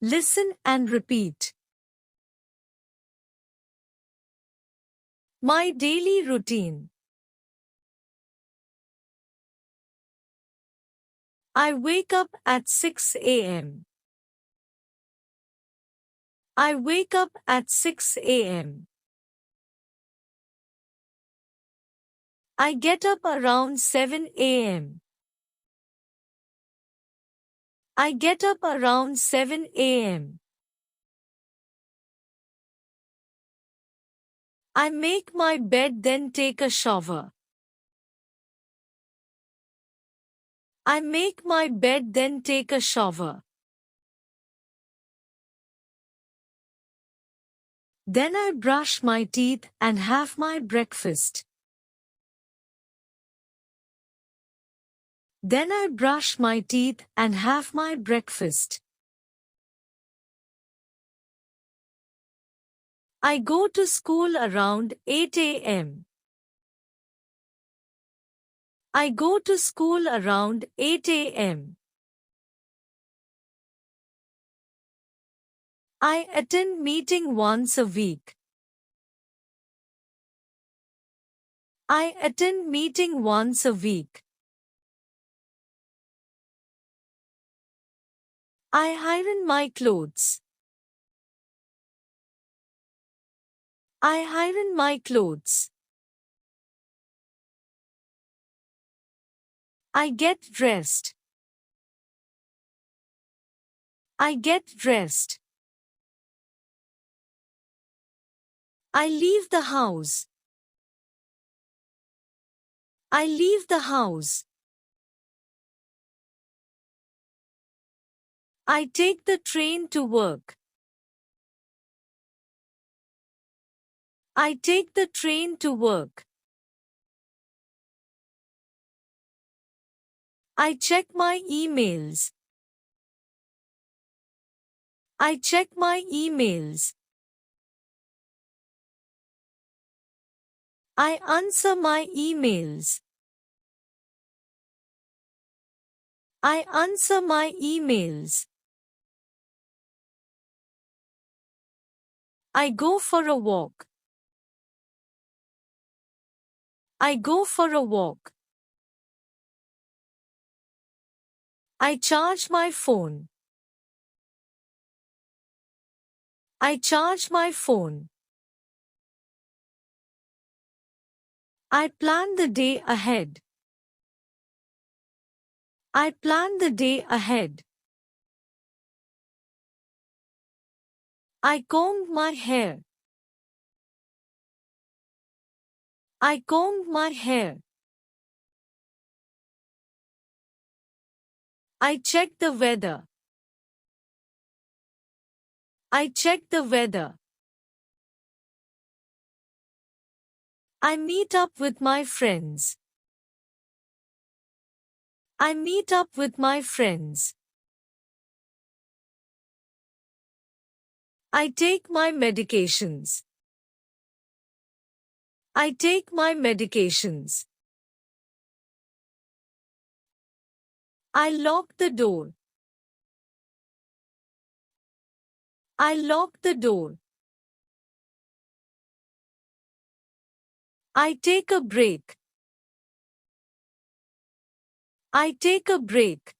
Listen and repeat. My daily routine. I wake up at 6 a.m. I wake up at 6 a.m. I get up around 7 a.m. I get up around 7 a.m. I make my bed then take a shower. I make my bed then take a shower. Then I brush my teeth and have my breakfast. Then I brush my teeth and have my breakfast. I go to school around 8 a.m. I go to school around 8 a.m. I attend meeting once a week. I attend meeting once a week. I iron my clothes. I iron my clothes. I get dressed. I get dressed. I leave the house. I leave the house. I take the train to work. I take the train to work. I check my emails. I check my emails. I answer my emails. I answer my emails. I go for a walk. I go for a walk. I charge my phone. I charge my phone. I plan the day ahead. I plan the day ahead. I combed my hair. I combed my hair. I check the weather. I check the weather. I meet up with my friends. I meet up with my friends. I take my medications. I take my medications. I lock the door. I lock the door. I take a break. I take a break.